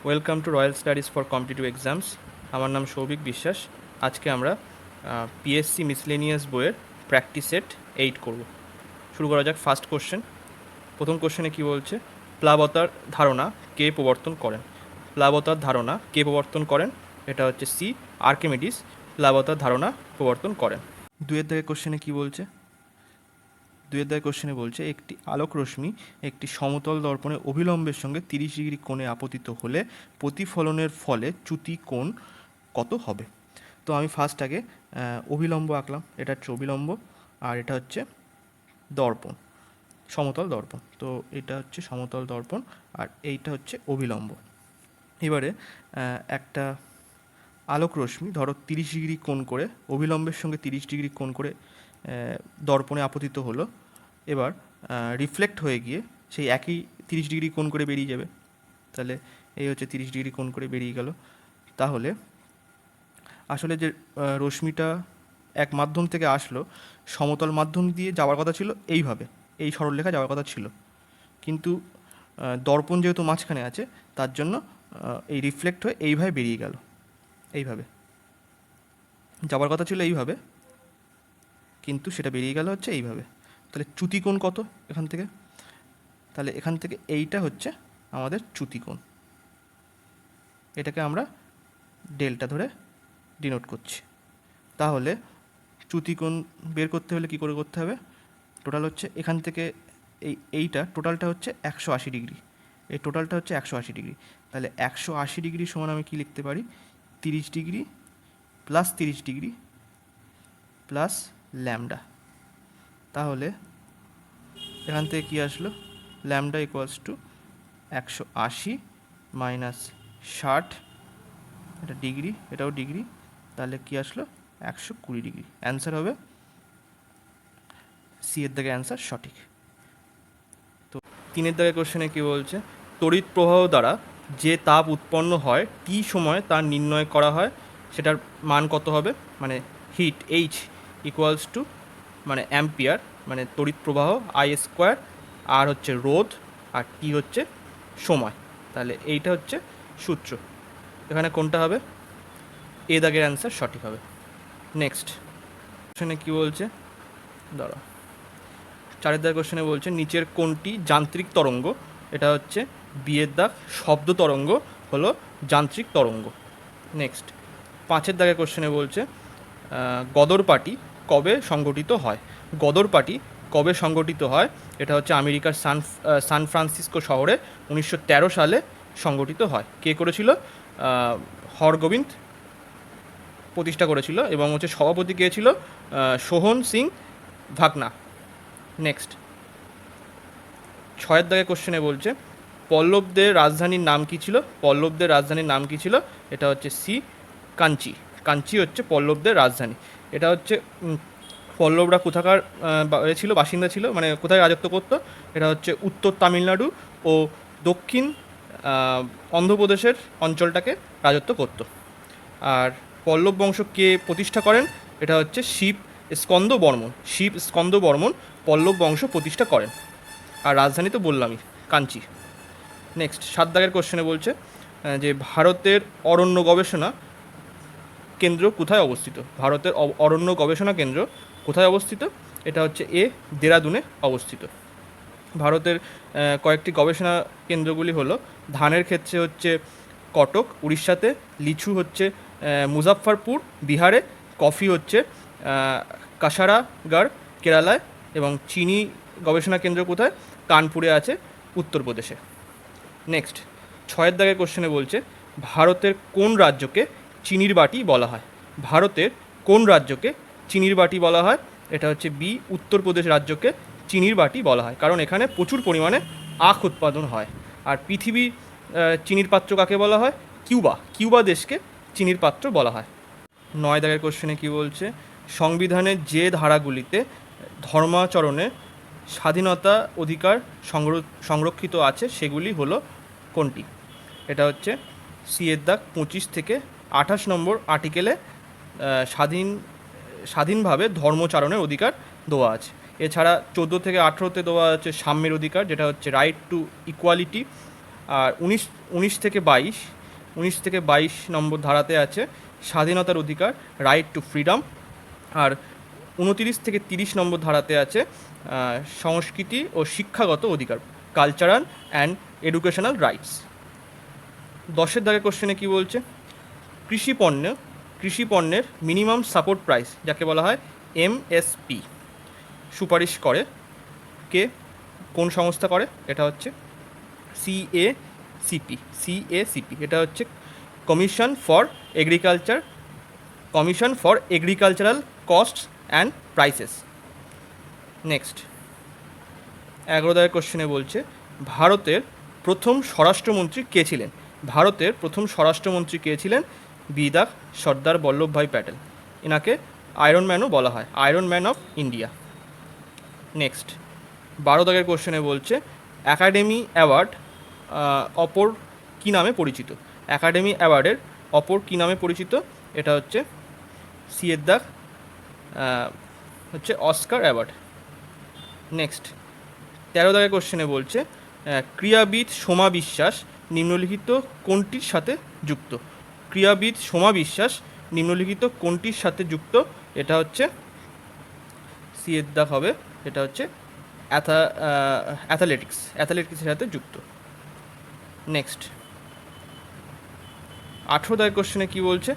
Welcome to royal studies for competitive exams. আমার নাম সৌভিক বিশ্বাস। আজকে আমরা পিএসসি মিসলেনিয়াস বইয়ের প্র্যাকটিস সেট 8 করব। শুরু করা যাক। First question. প্রথম কোশ্চেনে কী বলছে? প্লাবতার ধারণা কে প্রবর্তন করেন? প্লাবতার ধারণা কে প্রবর্তন করেন? এটা হচ্ছে সি, আর্কিমিডিস প্লাবতার ধারণা প্রবর্তন করেন। দুয়ের দাগে কোশ্চেনে কী বলছে? দুয়ের দাগে কোশ্চেনে বলছে একটি আলোক রশ্মি একটি সমতল দর্পণে অভিলম্বের সঙ্গে 30 ডিগ্রি কোণে আপতিত হলে প্রতিফলনের ফলে চ্যুতি কোণ কত হবে? তো আমি ফার্স্ট আগে অভিলম্ব আঁকলাম। এটা হচ্ছে অভিলম্ব আর এটা হচ্ছে দর্পণ, সমতল দর্পণ। তো এটা হচ্ছে সমতল দর্পণ আর এইটা হচ্ছে অভিলম্ব। এবারে একটা আলোক রশ্মি ধরো 30 ডিগ্রি কোণ করে অভিলম্বের সঙ্গে 30 ডিগ্রি কোণ করে দর্পণে আপতিত হলো। এবার রিফ্লেক্ট হয়ে গিয়ে সেই একই 30 ডিগ্রি কোণ করে বেরিয়ে যাবে। তাহলে এই হচ্ছে 30 ডিগ্রি কোণ করে বেরিয়ে গেল। তাহলে আসলে যে রশ্মিটা এক মাধ্যম থেকে আসলো, সমতল মাধ্যম দিয়ে যাওয়ার কথা ছিল এইভাবে, এই সরলরেখা যাওয়ার কথা ছিল, কিন্তু দর্পণ যেহেতু মাঝখানে আছে তার জন্য এই রিফ্লেক্ট হয়ে এইভাবে বেরিয়ে গেল। এইভাবে যাওয়ার কথা ছিল এইভাবে, কিন্তু সেটা বেরিয়ে গেল হচ্ছে এইভাবে। তাহলে চ্যুতিকোণ কত এখান থেকে? তাহলে এখান থেকে এইটা হচ্ছে আমাদের চ্যুতিকোণ। এটাকে আমরা ডেল্টা ধরে ডিনোট করছি। তাহলে চ্যুতিকোণ বের করতে হলে কী করে করতে হবে? টোটাল হচ্ছে এখান থেকে এইটা টোটালটা হচ্ছে 180 ডিগ্রি, এই টোটালটা হচ্ছে 180 ডিগ্রি। তাহলে 180 ডিগ্রি সমান আমি কি লিখতে পারি? 30 degree plus 30 degree plus lambda. তাহলে এখান থেকে কী আসলো? ল্যামডা ইকুয়ালস টু 180 মাইনাস 60, এটা ডিগ্রি, এটাও ডিগ্রি, তাহলে কী আসলো? 120 ডিগ্রি। অ্যান্সার হবে সি এর দাগে অ্যান্সার সঠিক। তো তিনের দাগে কোশ্চেনে কী বলছে? তড়িৎ প্রবাহ দ্বারা যে তাপ উৎপন্ন হয় টি সময় তার নির্ণয় করা হয়, সেটার মান কত হবে? মানে হিট এইচ ইকুয়ালস টু মানে অ্যাম্পিয়ার, মানে তড়িৎ প্রবাহ আই স্কোয়ার, আর হচ্ছে রোধ, আর টি হচ্ছে সময়। তাহলে এইটা হচ্ছে সূত্র। এখানে কোনটা হবে? এ দাগের অ্যান্সার সঠিক হবে। নেক্সট কোশ্চেনে কী বলছে? দাঁড়া, চারের দাগের কোশ্চেনে বলছে নিচের কোনটি যান্ত্রিক তরঙ্গ? এটা হচ্ছে বিয়ের দাগ, শব্দ তরঙ্গ হলো যান্ত্রিক তরঙ্গ। নেক্সট পাঁচের দাগের কোশ্চেনে বলছে গদর পার্টি কবে সংগঠিত হয়? গদর পার্টি কবে সংগঠিত হয়? এটা হচ্ছে আমেরিকার সান ফ্রান্সিসকো শহরে 1913 সালে সংগঠিত হয়। কে করেছিল? হরগোবিন্দ প্রতিষ্ঠা করেছিল, এবং হচ্ছে সভাপতি কে ছিল? সোহন সিং ভাকনা। নেক্সট ছয়ের দাগে কোশ্চেনে বলছে পল্লবদের রাজধানীর নাম কী ছিল? পল্লবদের রাজধানীর নাম কী ছিল? এটা হচ্ছে সি, কাঞ্চি। কাঞ্চি হচ্ছে পল্লবদের রাজধানী। এটা হচ্ছে পল্লবরা কোথাকার ছিল, বাসিন্দা ছিল, মানে কোথায় রাজত্ব করতো? এটা হচ্ছে উত্তর তামিলনাড়ু ও দক্ষিণ অন্ধ্রপ্রদেশের অঞ্চলটাকে রাজত্ব করত। আর পল্লব বংশ কে প্রতিষ্ঠা করেন? এটা হচ্ছে শিব স্কন্দ বর্মন। শিব স্কন্দ বর্মন পল্লব বংশ প্রতিষ্ঠা করেন। আর রাজধানী তো বললামই, কাঞ্চি। নেক্সট সাত দাগের কোশ্চেনে বলছে যে ভারতের অরণ্য গবেষণা কেন্দ্র কোথায় অবস্থিত? ভারতের অরণ্য গবেষণা কেন্দ্র কোথায় অবস্থিত? এটা হচ্ছে এ, দেরাদুনে অবস্থিত। ভারতের কয়েকটি গবেষণা কেন্দ্রগুলি হলো ধানের ক্ষেত্রে হচ্ছে কটক উড়িষ্যাতে, লিচু হচ্ছে মুজাফফরপুর বিহারে, কফি হচ্ছে কাসারাগাড় কেরালায়, এবং চিনি গবেষণা কেন্দ্র কোথায়? কানপুরে আছে, উত্তরপ্রদেশে। নেক্সট ছয়ের দাগের কোশ্চেনে বলছে ভারতের কোন রাজ্যকে চিনির বাটি বলা হয়? ভারতের কোন রাজ্যকে চিনির বাটি বলা হয়? এটা হচ্ছে বি, উত্তরপ্রদেশ রাজ্যকে চিনির বাটি বলা হয়, কারণ এখানে প্রচুর পরিমাণে আখ উৎপাদন হয়। আর পৃথিবী চিনির পাত্র কাকে বলা হয়? কিউবা। কিউবা দেশকে চিনির পাত্র বলা হয়। নয় দাগের কোশ্চেনে কী বলছে? সংবিধানের যে ধারাগুলিতে ধর্মাচরণে স্বাধীনতা অধিকার সংরক্ষিত আছে সেগুলি হলো কোনটি? এটা হচ্ছে সি এর দাগ 25 থেকে 28 নম্বর আর্টিকেলে স্বাধীনভাবে ধর্মচারণের অধিকার দেওয়া আছে। এছাড়া 14 থেকে 18তে দেওয়া আছে সাম্যের অধিকার, যেটা হচ্ছে রাইট টু ইকুয়ালিটি, আর 19 থেকে 22 নম্বর ধারাতে আছে স্বাধীনতার অধিকার, রাইট টু ফ্রিডম। আর 29 থেকে 30 নম্বর ধারাতে আছে সংস্কৃতি ও শিক্ষাগত অধিকার, কালচারাল অ্যান্ড এডুকেশনাল রাইটস। 10-এর দাগের কোশ্চেনে কী বলছে, কৃষি পণ্যের মিনিমাম সাপোর্ট প্রাইস, যাকে বলা হয় এমএসপি, সুপারিশ করে কে, কোন সংস্থা করে? এটা হচ্ছে সিএসিপি। এটা হচ্ছে commission for agricultural costs and prices. Next 11 দাগের কোশ্চেনে বলছে ভারতের প্রথম স্বরাষ্ট্রমন্ত্রী কে ছিলেন? ভারতের প্রথম স্বরাষ্ট্রমন্ত্রী কে ছিলেন? বিদাগ সর্দার বল্লভভাই প্যাটেল। এনাকে আয়রন ম্যানও বলা হয়, iron man of India. Next 12 দাগের কোশ্চেনে বলছে একাডেমি অ্যাওয়ার্ড অপর কী নামে পরিচিত? একাডেমি অ্যাওয়ার্ডের অপর কী নামে পরিচিত? এটা হচ্ছে সিয়ের দাগ হচ্ছে অস্কার অ্যাওয়ার্ড। নেক্সট 13 দাগের কোশ্চেনে বলছে ক্রীড়াবিদ সোমা বিশ্বাস নিম্নলিখিত কোনটির সাথে যুক্ত? ক্রীড়াবিদ সোমা বিশ্বাস নিম্নলিখিত কোনটির সাথে যুক্ত? এটা হচ্ছে সিয়ের দাগ হবে, এটা হচ্ছে অ্যাথলেটিক্সের সাথে যুক্ত। নেক্সট 18 দাগের কোশ্চেনে কী বলছে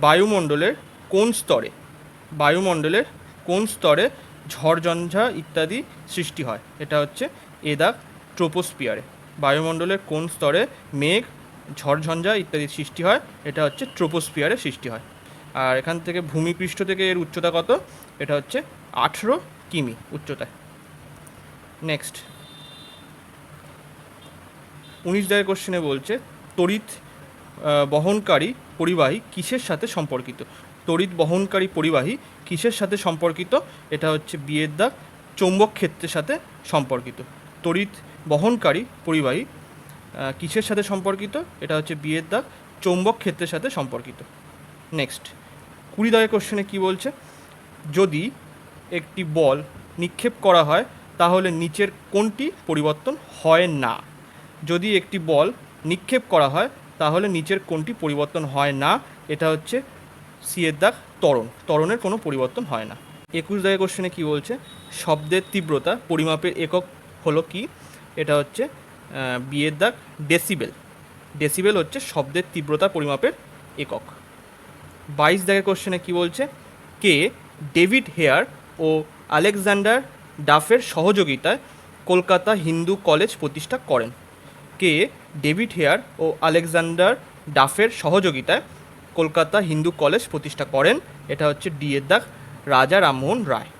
বায়ুমণ্ডলের কোন স্তরে ঝড়ঝঞ্ঝা ইত্যাদি সৃষ্টি হয়? এটা হচ্ছে এ দাগ ট্রোপোস্ফিয়ারে। বায়ুমণ্ডলের কোন স্তরে মেঘ, ঝড়ঝঞ্ঝা ইত্যাদি সৃষ্টি হয়? এটা হচ্ছে ট্রোপোস্ফিয়ারে সৃষ্টি হয়। আর এখান থেকে ভূমিপৃষ্ঠ থেকে এর উচ্চতা কত? এটা হচ্ছে 18 কিমি উচ্চতায়। নেক্সট 19 দাগের কোশ্চেনে বলছে তড়িৎ বহনকারী পরিবাহী কিসের সাথে সম্পর্কিত? তড়িৎ বহনকারী পরিবাহী কিসের সাথে সম্পর্কিত? এটা হচ্ছে বিয়ের দাগ চৌম্বক ক্ষেত্রের সাথে সম্পর্কিত। তড়িৎ বহনকারী পরিবাহী কিসের সাথে সম্পর্কিত? এটা হচ্ছে বিয়ের দাগ চৌম্বক ক্ষেত্রের সাথে সম্পর্কিত। নেক্সট 20 দাগের কোশ্চেনে কী বলছে যদি একটি বল নিক্ষেপ করা হয় তাহলে নিচের কোনটি পরিবর্তন হয় না? যদি একটি বল নিক্ষেপ করা হয় তাহলে নিচের কোনটি পরিবর্তন হয় না? এটা হচ্ছে সিয়ের দাগ ত্বরণের কোনো পরিবর্তন হয় না। 21 দাগের কোশ্চেনে কী বলছে শব্দের তীব্রতা পরিমাপের একক হলো কি? এটা হচ্ছে বিয়ের দাগ ডেসিবেল হচ্ছে শব্দের তীব্রতা পরিমাপের একক। 22 দাগের কোশ্চেনে কী বলছে কে ডেভিড হেয়ার ও আলেকজান্ডার ডাফের সহযোগিতায় কলকাতা হিন্দু কলেজ প্রতিষ্ঠা করেন? কে ডেভিড হেয়ার ও আলেকজান্ডার ডাফের সহযোগিতায় কলকাতা হিন্দু কলেজ প্রতিষ্ঠা করেন? এটা হচ্ছে ডি এর দাগ রাজা রামমোহন রায়।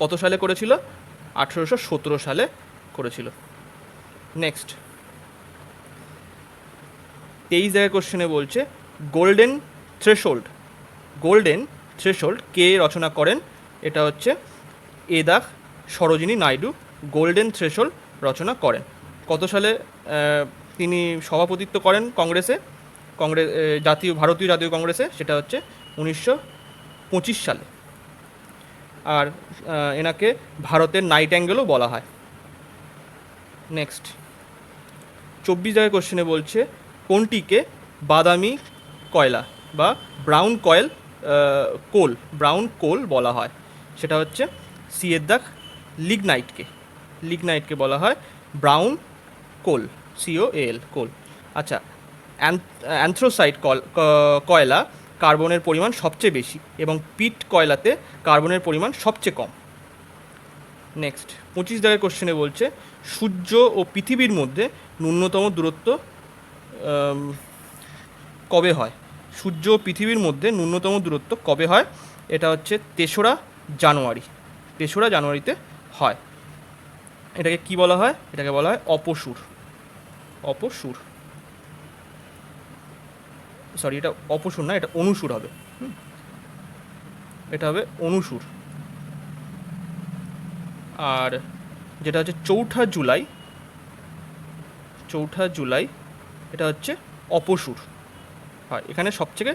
কত সালে করেছিল? 1817 সালে করেছিল। নেক্সট 23 দাগের কোশ্চেনে বলছে গোল্ডেন থ্রেশোল্ড কে রচনা করেন? এটা হচ্ছে এ দাগ সরোজিনী নাইডু গোল্ডেন থ্রেশোল্ড রচনা করেন। কত সালে তিনি সভাপতিত্ব করেন ভারতীয় জাতীয় কংগ্রেসে? সেটা হচ্ছে 1925 সালে। আর এনাকে ভারতের নাইটিঙ্গেলও বলা হয়। নেক্সট 24 দাগের কোশ্চেনে বলছে কোনটিকে বাদামি কয়লা বা ব্রাউন কোল বলা হয়? সেটা হচ্ছে সি এর দাগ লিগনাইটকে বলা হয় ব্রাউন কোল, COAL কোল। আচ্ছা অ্যান্থ্রোসাইট কয়লা কার্বনের পরিমাণ সবচেয়ে বেশি এবং পিট কয়লাতে কার্বনের পরিমাণ সবচেয়ে কম। নেক্সট 25 দাগের কোশ্চেনে বলছে সূর্য ও পৃথিবীর মধ্যে ন্যূনতম দূরত্ব কবে হয়? সূর্য ও পৃথিবীর মধ্যে ন্যূনতম দূরত্ব কবে হয়? এটা হচ্ছে 3রা জানুয়ারিতে হয়। এটাকে কি বলা হয়? এটাকে বলা হয় অপসূর। সরি, এটা অপসূর না, এটা অনুসূর হবে। এটা হবে অনুসূর। আর যেটা হচ্ছে 4ঠা জুলাই এটা হচ্ছে অপসূর হয়। এখানে সবথেকে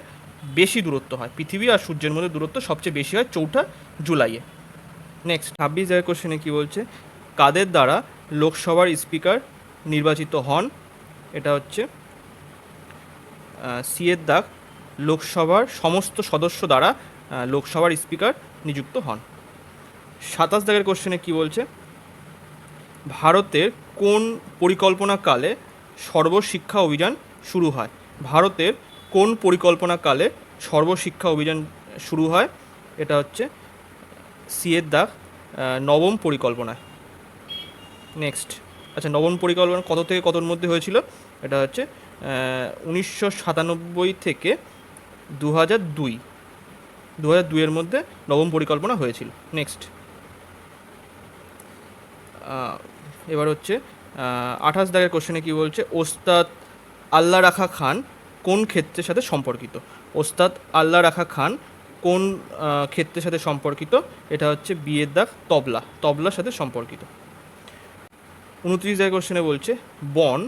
বেশি দূরত্ব হয়, পৃথিবী আর সূর্যের মধ্যে দূরত্ব সবচেয়ে বেশি হয় 4ঠা জুলাইয়ে। নেক্সট 26 দাগের কোশ্চেনে কী বলছে কাদের দ্বারা লোকসভার স্পিকার নির্বাচিত হন, এটা হচ্ছে সি এর দাগ লোকসভার সমস্ত সদস্য দ্বারা লোকসভার স্পিকার নিযুক্ত হন। 27 দাগের কোশ্চেনে কি বলছে, ভারতের কোন পরিকল্পনাকালে সর্বশিক্ষা অভিযান শুরু হয়? ভারতের কোন পরিকল্পনাকালে সর্বশিক্ষা অভিযান শুরু হয়? এটা হচ্ছে সি এর দাগ নবম পরিকল্পনায়। নেক্সট, আচ্ছা নবম পরিকল্পনা কত থেকে কতর মধ্যে হয়েছিল? এটা হচ্ছে 1997 থেকে 2002 মধ্যে নবম পরিকল্পনা হয়েছিল। নেক্সট, এবার হচ্ছে 28 দাগের কোশ্চেনে কি বলছে, ওস্তাদ আল্লাহ রাখা খান কোন ক্ষেত্রের সাথে সম্পর্কিত? ওস্তাদ আল্লাহ রাখা খান কোন ক্ষেত্রের সাথে সম্পর্কিত? এটা হচ্ছে বিয়ের দাগ তবলার সাথে সম্পর্কিত। 29 দাগের কোশ্চেনে বলছে, বন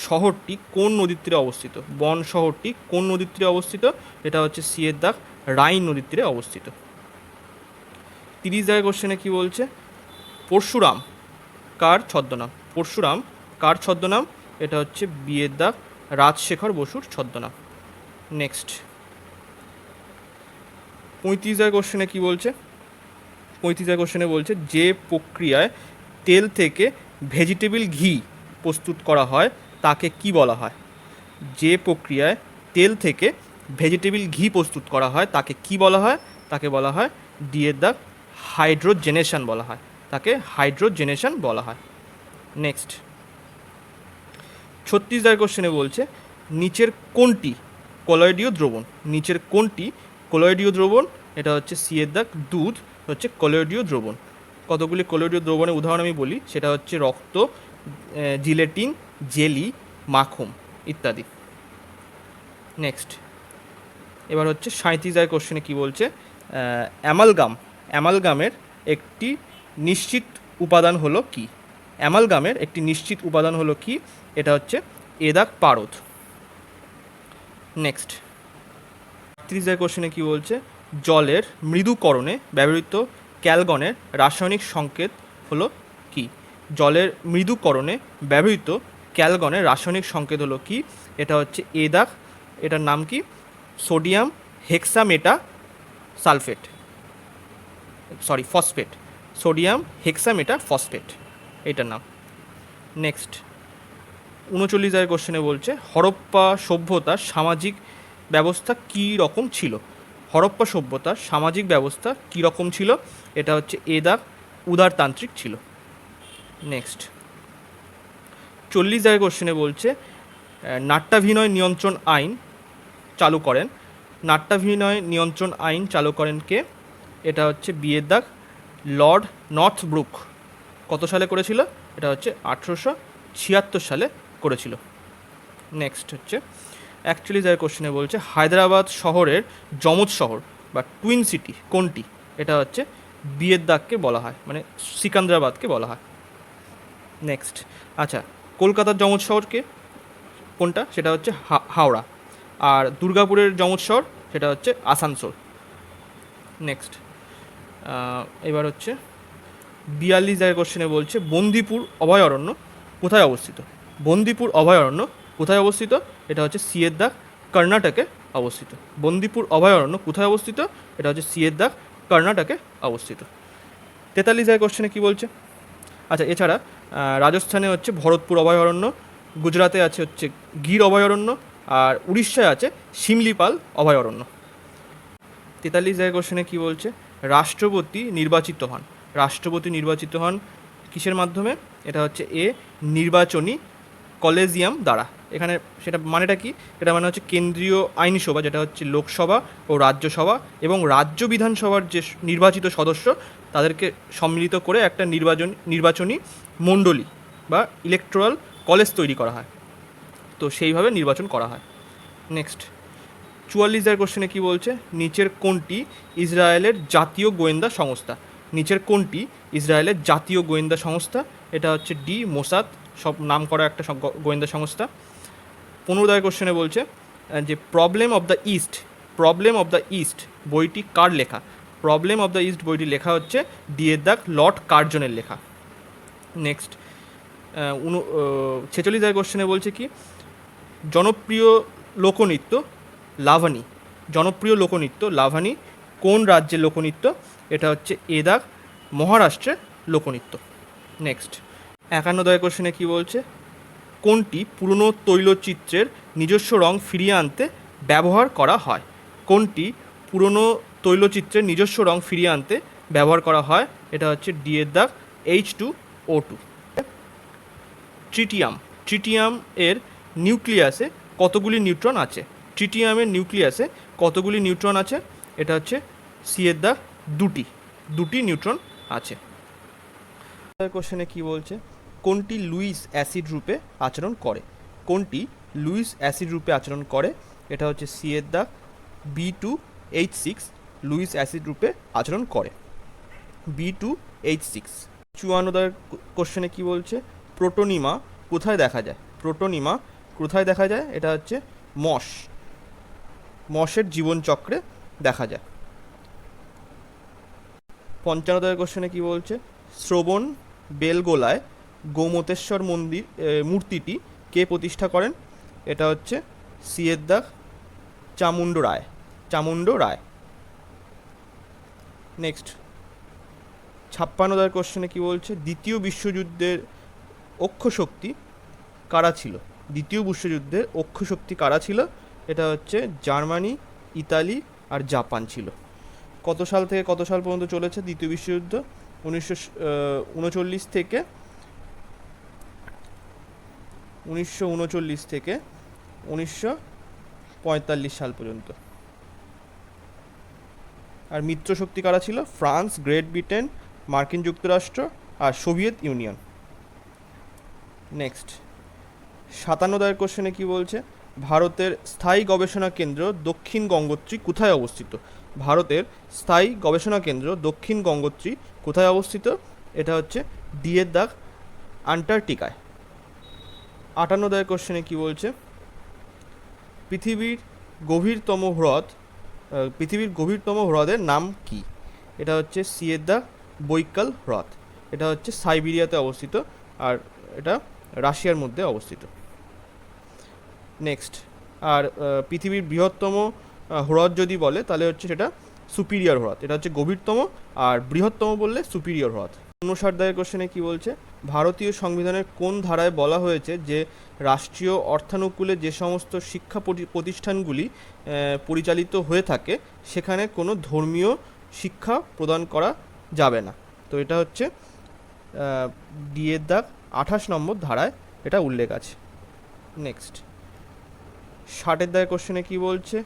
শহরটি কোন নদীর তীরে অবস্থিত? বন শহরটি কোন নদীর তীরে অবস্থিত? এটা হচ্ছে সি এর দাগ রাইন নদীর তীরে অবস্থিত। 30 দাগের কোশ্চেনে কি বলছে, পরশুরাম কার ছদ্মনাম? পরশুরাম কার ছদ্মনাম? এটা হচ্ছে বিয়ের দাগ রাজশেখর বসুর ছদ্মনাম। নেক্সট, 35 দাগের কোশ্চেনে কি বলছে, 35 দাগের কোশ্চেনে বলছে, যে প্রক্রিয়ায় তেল থেকে ভেজিটেবল ঘি প্রস্তুত করা হয় তাকে কি বলা হয়? যে প্রক্রিয়ায় তেল থেকে ভেজিটেবল ঘি প্রস্তুত করা হয় তাকে কি বলা হয়? তাকে বলা হয় ডি এর দাগ হাইড্রোজেনেশন বলা হয়, তাকে হাইড্রোজেনেশন বলা হয়। নেক্সট, 36 দাগের কোশ্চেনে বলছে, নিচের কোনটি কলয়েডীয় দ্রবণ? নিচের কোনটি কলয়েডীয় দ্রবণ? এটা হচ্ছে সি এর দাগ দুধ হচ্ছে কলয়েডীয় দ্রবণ। কতগুলি কলয়েডীয় দ্রবণের উদাহরণ আমি বলি, সেটা হচ্ছে রক্ত, জিলেটিন, জেলি, মাখন ইত্যাদি। নেক্সট, এবার হচ্ছে 37 দাগের কোশ্চেনে কি বলছে, অ্যামালগামের একটি নিশ্চিত উপাদান হলো কি? অ্যামালগামের একটি নিশ্চিত উপাদান হলো কি? এটা হচ্ছে এ দাগ পারদ। নেক্সট, 38 দাগের কোশ্চেনে কি বলছে, জলের মৃদুকরণে ব্যবহৃত ক্যালগনের রাসায়নিক সংকেত হলো কি? জলের মৃদুকরণে ব্যবহৃত ক্যালগনের রাসায়নিক সংকেত হলো কি? এটা হচ্ছে এ দাগ, এটার নাম কি? Sodium hexameta sulphate, phosphate, sodium hexametaphosphate এটার নাম। নেক্সট, 39 দাগের কোশ্চেনে বলছে, হরপ্পা সভ্যতার সামাজিক ব্যবস্থা কী রকম ছিল? হরপ্পা সভ্যতার সামাজিক ব্যবস্থা কী রকম ছিল? এটা হচ্ছে এ দাগ উদারতান্ত্রিক ছিল। নেক্সট, 40 দাগের কোশ্চেনে বলছে, নাট্যাভিনয় নিয়ন্ত্রণ আইন চালু করেন। নাট্যাভিনয় নিয়ন্ত্রণ আইন চালু করেন কে? এটা হচ্ছে বিয়ের দাগ লর্ড নর্থব্রুক। কত সালে করেছিল? এটা হচ্ছে 1876 সালে করেছিল। নেক্সট হচ্ছে 41 দাগের কোশ্চেনে বলছে, হায়দ্রাবাদ শহরের যমজ শহর বা টুইন সিটি কোনটি? এটা হচ্ছে বিয়ের দাগকে বলা হয়, মানে সিকান্দ্রাবাদকে বলা হয়। নেক্সট, আচ্ছা কলকাতার যমজ শহরকে কোনটা? সেটা হচ্ছে হাওড়া। আর দুর্গাপুরের যমজ শহর সেটা হচ্ছে আসানসোল। নেক্সট, এবার হচ্ছে 42 দাগের কোশ্চেনে বলছে, বন্দিপুর অভয়ারণ্য কোথায় অবস্থিত? বন্দিপুর অভয়ারণ্য কোথায় অবস্থিত? এটা হচ্ছে সি এর দাগ কর্ণাটকে অবস্থিত। বন্দিপুর অভয়ারণ্য কোথায় অবস্থিত? এটা হচ্ছে সি এর দাগ কর্ণাটকে অবস্থিত। 43 দাগের কোশ্চেনে কী বলছে, আচ্ছা এছাড়া রাজস্থানে হচ্ছে ভরতপুর অভয়ারণ্য, গুজরাটে আছে হচ্ছে গির অভয়ারণ্য, আর উড়িষ্যায় আছে শিমলিপাল অভয়ারণ্য। 43 দাগের কোশ্চেনে কী বলছে, রাষ্ট্রপতি নির্বাচিত হন। রাষ্ট্রপতি নির্বাচিত হন কিসের মাধ্যমে? এটা হচ্ছে এ নির্বাচনী কলেজিয়াম দ্বারা। এখানে সেটা মানেটা কি? এটা মানে হচ্ছে কেন্দ্রীয় আইনসভা, যেটা হচ্ছে লোকসভা ও রাজ্যসভা এবং রাজ্য বিধানসভার যে নির্বাচিত সদস্য তাদেরকে সম্মিলিত করে একটা নির্বাচনী মণ্ডলী বা ইলেকটোরাল কলেজ তৈরি করা হয়, তো সেইভাবে নির্বাচন করা হয়। নেক্সট, 44 দাগের কোশ্চেনে কী বলছে, নিচের কোনটি ইসরায়েলের জাতীয় গোয়েন্দা সংস্থা? নিচের কোনটি ইসরায়েলের জাতীয় গোয়েন্দা সংস্থা? এটা হচ্ছে ডি মোসাদ, সব নাম করা একটা গোয়েন্দা সংস্থা। 15 দাগের কোশ্চেনে বলছে যে প্রবলেম অফ দ্য ইস্ট বইটি কার লেখা? প্রবলেম অফ দ্য ইস্ট বইটি লেখা হচ্ছে ডি এর দাগ লর্ড কার্জনের লেখা। নেক্সট, ছেচল্লিশ দাগের কোশ্চেনে বলছে কি জনপ্রিয় লোকনৃত্য লাভানি, জনপ্রিয় লোকনৃত্য লাভানি কোন রাজ্যের লোকনৃত্য? এটা হচ্ছে এ দাগ মহারাষ্ট্রের লোকনৃত্য। নেক্সট 51 দাগের কোশ্চেনে কি বলছে কোনটি পুরনো তৈলচিত্রের নিজস্ব রং ফিরিয়ে আনতে ব্যবহার করা হয়? কোনটি পুরনো তৈলচিত্রের নিজস্ব রং ফিরিয়ে আনতে ব্যবহার করা হয়? এটা হচ্ছে ডি এর দাগ H2O2। ট্রিটিয়াম, ট্রিটিয়াম এর নিউক্লিয়াসে কতগুলি নিউট্রন আছে? ট্রিটিয়ামের নিউক্লিয়াসে কতগুলি নিউট্রন আছে? এটা হচ্ছে সি এর দাগ দুটি নিউট্রন আছে। কোশ্চেনে কি বলছে কোনটি লুইস অ্যাসিড রূপে আচরণ করে? কোনটি লুইস অ্যাসিড রূপে আচরণ করে? এটা হচ্ছে সি এর দাগ B2H6 লুইস অ্যাসিড রূপে আচরণ করে। B2H6। 54 দাগের কোশ্চেনে কি বলছে প্রোটোনিমা কোথায় দেখা যায়? প্রোটোনিমা কোথায় দেখা যায়? এটা হচ্ছে মশের জীবনচক্রে দেখা যায়। 55 দাগের কোশ্চেনে কি বলছে শ্রবণ বেলগোলায় গোমতেশ্বর মূর্তিটি কে প্রতিষ্ঠা করেন? এটা হচ্ছে সি এর দাগ চামুণ্ড রায়। নেক্সট 56 দাগের কোশ্চেনে কি বলছে দ্বিতীয় বিশ্বযুদ্ধের অক্ষশক্তি কারা ছিল? দ্বিতীয় বিশ্বযুদ্ধের অক্ষশক্তি কারা ছিল? এটা হচ্ছে জার্মানি, ইতালি আর জাপান ছিল। কত সাল থেকে কত সাল পর্যন্ত চলেছে দ্বিতীয় বিশ্বযুদ্ধ? 1939 থেকে 1945 সাল পর্যন্ত। আর মিত্র শক্তি কারা ছিল? ফ্রান্স, গ্রেট ব্রিটেন, মার্কিন যুক্তরাষ্ট্র আর সোভিয়েত ইউনিয়ন। নেক্সট 57 দাগের কোশ্চেনে কি বলছে ভারতের স্থায়ী গবেষণা কেন্দ্র দক্ষিণ গঙ্গোত্রী কোথায় অবস্থিত? ভারতের স্থায়ী গবেষণা কেন্দ্র দক্ষিণ গঙ্গোত্রী কোথায় অবস্থিত? এটা হচ্ছে ডি এর দাগ আন্টার্কটিকায়। 58 দাগের কোশ্চেনে কি বলছে পৃথিবীর গভীরতম হ্রদের নাম কি? এটা হচ্ছে সি এর দাগ বৈকাল হ্রদ। এটা হচ্ছে সাইবেরিয়াতে অবস্থিত আর এটা রাশিয়ার মধ্যে অবস্থিত। নেক্সট আর পৃথিবীর বৃহত্তম হ্রদ যদি বলে তাহলে হচ্ছে সেটা সুপিরিয়র হ্রদ। এটা হচ্ছে গভীরতম আর বৃহত্তম বললে সুপিরিয়র হ্রদ। 59 দাগের কোশ্চেনে কি বলছে ভারতীয় সংবিধানের কোন ধারায় বলা হয়েছে যে রাষ্ট্রীয় অর্থানুকূলে যে সমস্ত শিক্ষা প্রতিষ্ঠানগুলি পরিচালিত হয়ে থাকে সেখানে কোনো ধর্মীয় শিক্ষা প্রদান করা যাবে না? তো এটা হচ্ছে ডি এর দাগ 28 নম্বর ধারায় এটা উল্লেখ আছে। নেক্সট 60 দাগের কোশ্চেনে কি বলছে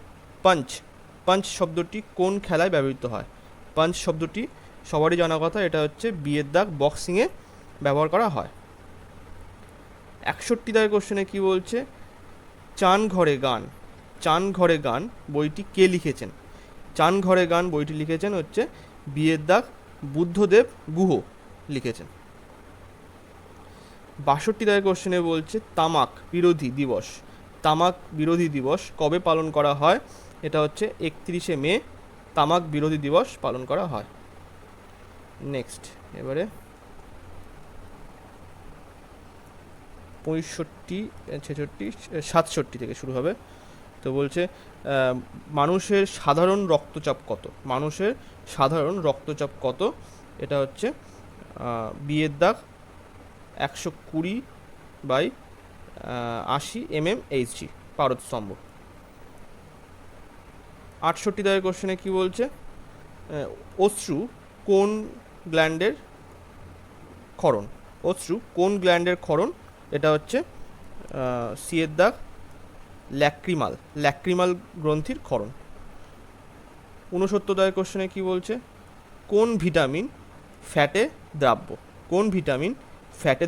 পাঞ্চ শব্দটি কোন খেলায় ব্যবহৃত হয়? পাঞ্চ শব্দটি সবারই জানা কথা, এটা হচ্ছে বি এর দাগ বক্সিংয়ে ব্যবহার করা হয়। 61 দাগের কোশ্চেনে কি বলছে চান ঘরে গান বইটি কে লিখেছেন? চান ঘরে গান বইটি লিখেছেন হচ্ছে বি এর দাগ বুদ্ধদেব গুহ লিখেছেন। 62 দাগের কোশ্চেনে বলছে তামাক বিরোধী দিবস কবে পালন করা হয়? এটা হচ্ছে 31শে মে তামাক বিরোধী দিবস পালন করা হয়। নেক্সট এবারে 65, 66, 67 থেকে শুরু হবে। তো বলছে মানুষের সাধারণ রক্তচাপ কত? এটা হচ্ছে বি এর দাগ 120/80 mmHg পারদস্তম্ভ। 68 দাগের কোশ্চেনে কি বলছে অশ্রু কোন গ্ল্যান্ডের ক্ষরণ? এটা হচ্ছে সি এর দাগ ল্যাক্রিমাল গ্রন্থির ক্ষরণ। 69 দাগের কোশ্চেনে কি বলছে কোন ভিটামিন ফ্যাটে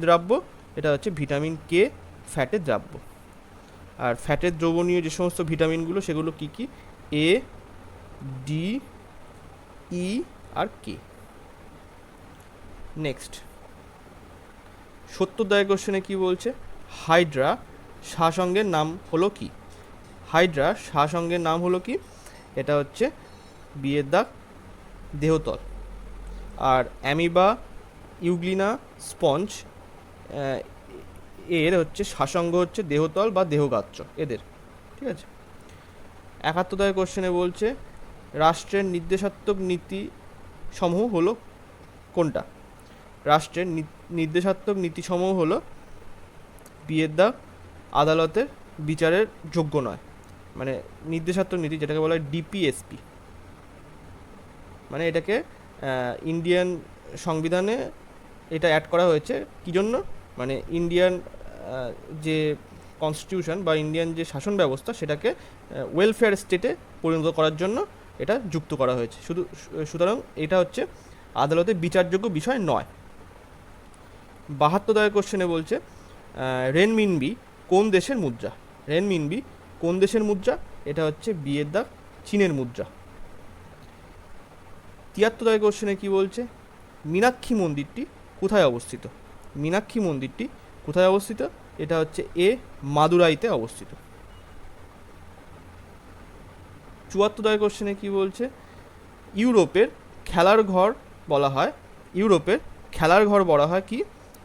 দ্রাব্য? এটা হচ্ছে ভিটামিন কে ফ্যাটে দ্রাব্য। আর ফ্যাটের দ্রবণীয় যে সমস্ত ভিটামিনগুলো সেগুলো কি কি? এ, ডি, ই আর কে। নেক্সট 70 দাগের কোশ্চেনে কি বলছে হাইড্রা শাসঙ্গের নাম হলো কি? এটা হচ্ছে বি এর দাগ দেহতল। আর অ্যামিবা, ইউগ্লিনা, স্পঞ্জ এর হচ্ছে শাসঙ্গ হচ্ছে দেহতল বা দেহগাত্র এদের, ঠিক আছে। 71 কোশ্চেনে বলছে রাষ্ট্রের নির্দেশাত্মক নীতি সমূহ হলো কোনটা? রাষ্ট্রের নির্দেশাত্মক নীতিসমূহ হলো বিয়ের দাগ আদালতের বিচারের যোগ্য নয়, মানে নির্দেশাত্মক নীতি যেটাকে বলা হয় ডিপিএসপি, মানে এটাকে ইন্ডিয়ান সংবিধানে এটা অ্যাড করা হয়েছে কী জন্য? মানে ইন্ডিয়ান যে কনস্টিটিউশন বা ইন্ডিয়ান যে শাসন ব্যবস্থা সেটাকে ওয়েলফেয়ার স্টেটে পরিণত করার জন্য এটা যুক্ত করা হয়েছে। সুতরাং এটা হচ্ছে আদালতে বিচারযোগ্য বিষয় নয়। 72 কোশ্চেনে বলছে রেনমিনবি কোন দেশের মুদ্রা? রেনমিনবি কোন দেশের মুদ্রা? এটা হচ্ছে বিয়ের দাগ চীনের মুদ্রা। 73 কোশ্চেনে কি বলছে মীনাক্ষী মন্দিরটি কোথায় অবস্থিত? মীনাক্ষী মন্দিরটি কোথায় অবস্থিত? এটা হচ্ছে মাদুরাইতে অবস্থিত। 74 কোশ্চেনে কি বলছে ইউরোপের খেলার ঘর বলা হয়, ইউরোপের খেলার ঘর বলা হয় কি?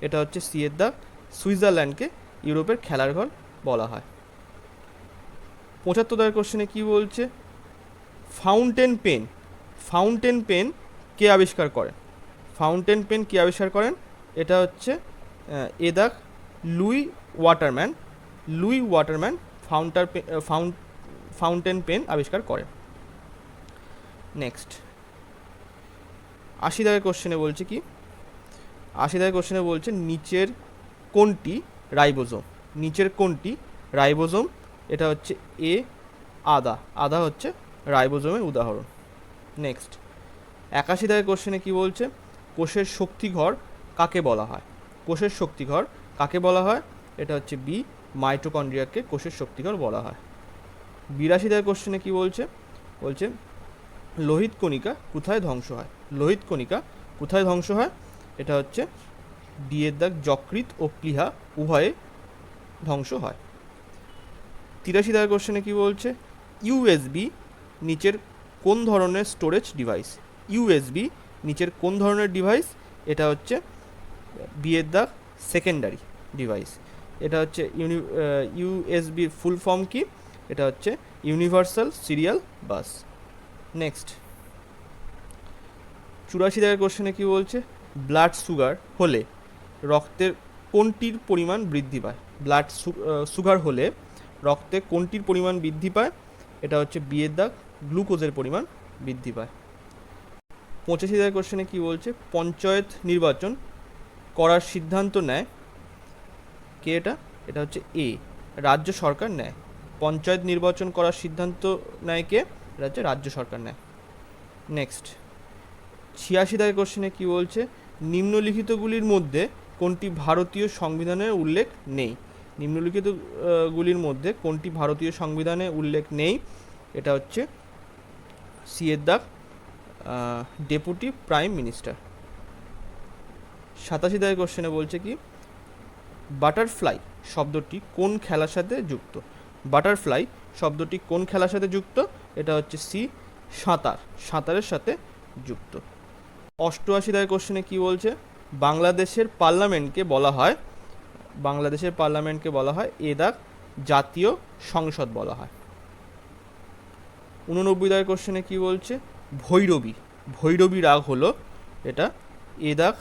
এটা হচ্ছে সিয়ের দাগ সুইজারল্যান্ডকে ইউরোপের খেলার ঘর বলা হয়। 75 কোশ্চেনে কি বলছে ফাউন্টেন পেন, ফাউন্টেন পেন কে আবিষ্কার করেন? ফাউন্টেন পেন কে আবিষ্কার করেন? এটা হচ্ছে এদাক Lewis Waterman, Lewis Waterman fountain pen আবিষ্কার করেন। নেক্সট 80 কোশ্চেনে বলছে কি 80 কোশ্চেনে বলছে নিচের কোনটি রাইবোজোম? নিচের কোনটি রাইবোজোম? এটা হচ্ছে আদা, আদা হচ্ছে রাইবোজোমের উদাহরণ। নেক্সট 81 কোশ্চেনে কি বলছে কোষের শক্তিঘর কাকে বলা হয়? কোষের শক্তিঘর কাকে বলা হয়? এটা হচ্ছে মাইটোকন্ড্রিয়াকে কোষের শক্তিঘর বলা হয়। 82 কোশ্চেনে কি বলছে লোহিত কণিকা কোথায় ধ্বংস হয়? লোহিত কণিকা কোথায় ধ্বংস হয়? এটা হচ্ছে ডিয়ের দাগ যকৃৎ ও প্লীহা উভয়ে ধ্বংস হয়। 83 কোশ্চেনে কি বলছে ইউএসবি নিচের কোন ধরনের স্টোরেজ ডিভাইস? ইউএসবি নিচের কোন ধরনের ডিভাইস? এটা হচ্ছে বিয়ের দাগ সেকেন্ডারি ডিভাইস। এটা হচ্ছে ইউএসবির ফুল ফর্ম কি? এটা হচ্ছে ইউনিভার্সাল সিরিয়াল বাস। নেক্সট 84 কোশ্চেনে কি বলছে ব্লাড সুগার হলে রক্তের কোনটির পরিমাণ বৃদ্ধি পায়? ব্লাড সুগার হলে রক্তে কোনটির পরিমাণ বৃদ্ধি পায়? এটা হচ্ছে বিয়ের দাগ গ্লুকোজের পরিমাণ বৃদ্ধি পায়। 85 কোশ্চেনে কি বলছে পঞ্চায়েত নির্বাচন করার সিদ্ধান্ত নেয় কে? এটা হচ্ছে রাজ্য সরকার নেয়। পঞ্চায়েত নির্বাচন করার সিদ্ধান্ত নেয় কে? এটা হচ্ছে রাজ্য সরকার নেয়। নেক্সট 86 কোশ্চেনে কি বলছে নিম্নলিখিতগুলির মধ্যে কোনটি ভারতীয় সংবিধানের উল্লেখ নেই? নিম্নলিখিতগুলির মধ্যে কোনটি ভারতীয় সংবিধানে উল্লেখ নেই? এটা হচ্ছে সিয়ের দাগ ডেপুটি প্রাইম মিনিস্টার। 87 কোশ্চেনে বলছে কি বাটারফ্লাই শব্দটি কোন খেলার সাথে যুক্ত? বাটারফ্লাই শব্দটি কোন খেলার সাথে যুক্ত? এটা হচ্ছে সাঁতার, সাঁতারের সাথে যুক্ত। 88 কোশ্চেনে কি বলছে বাংলাদেশের পার্লামেন্টকে বলা হয়, বাংলাদেশের পার্লামেন্টকে বলা হয় দাগ জাতীয় সংসদ বলা হয়। 89 কোশ্চেনে কি বলছে ভৈরবী, ভৈরবী রাগ হলো এটা দাগ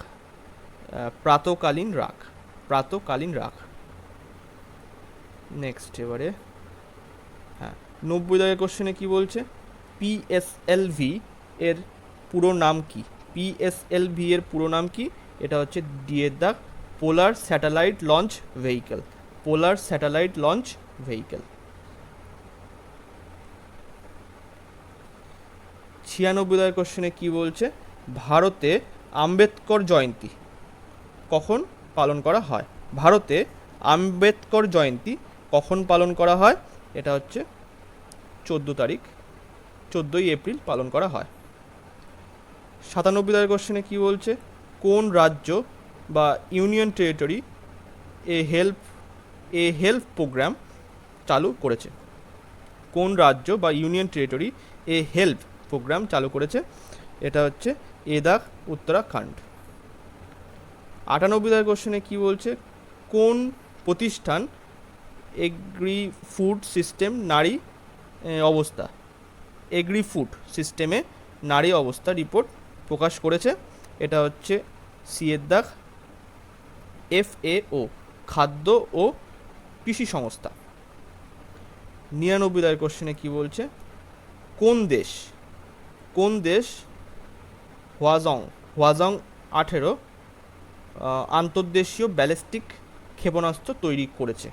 প্রাতকালীন রাগ, প্রাতকালীন রাগ। নেক্সট এবারে 90 কোশ্চেনে কি বলছে পিএসএলভি এর পুরো নাম কি? পিএসএলভি এর পুরো নাম কি? এটা হচ্ছে ডিয়ের দাগ polar satellite launch vehicle, polar satellite launch vehicle. 96 কোশ্চেনে কি বলছে ভারতে আম্বেদকর জয়ন্তী কখন পালন করা হয়? ভারতে আম্বেদকর জয়ন্তী কখন পালন করা হয়? এটা হচ্ছে 14 এপ্রিল পালন করা হয়। 97 কোশ্চেনে কি বলছে কোন রাজ্য বা ইউনিয়ন টেরিটরি হেল্প প্রোগ্রাম চালু করেছে? কোন রাজ্য বা ইউনিয়ন টেরিটরি হেল্প প্রোগ্রাম চালু করেছে? এটা হচ্ছে দাগ উত্তরাখণ্ড। 98 কোশ্চেনে কি বলছে কোন প্রতিষ্ঠান এগ্রি ফুড সিস্টেম নারী অবস্থা, এগ্রি ফুড সিস্টেমে নারী অবস্থা রিপোর্ট প্রকাশ করেছে? এটা হচ্ছে সি এর দাগ FAO, খাদ্য ও কৃষি সংস্থা। 99 কোশ্চেনে কি বলছে? কোন দেশ হওয়াজং 18 আন্তর্দেশীয় ব্যালিস্টিক ক্ষেপণাস্ত্র তৈরি করেছে?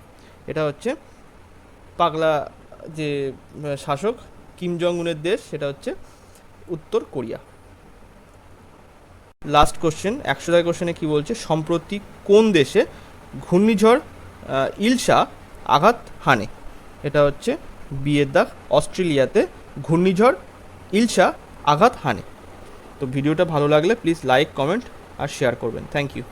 এটা হচ্ছে পাগলা যে শাসক কিম জং উনের দেশ, সেটা হচ্ছে উত্তর কোরিয়া। লাস্ট কোশ্চেন 100 কোশ্চেনে কি বলছে? সম্প্রতি কোন দেশে ঘূর্ণিঝড় ইলসা আঘাত হানে? এটা হচ্ছে বি এর দাগ অস্ট্রেলিয়াতে ঘূর্ণিঝড় ইলসা আঘাত হানে। তো ভিডিওটা ভালো লাগলে প্লিজ লাইক, কমেন্ট আর শেয়ার করবেন। Thank you.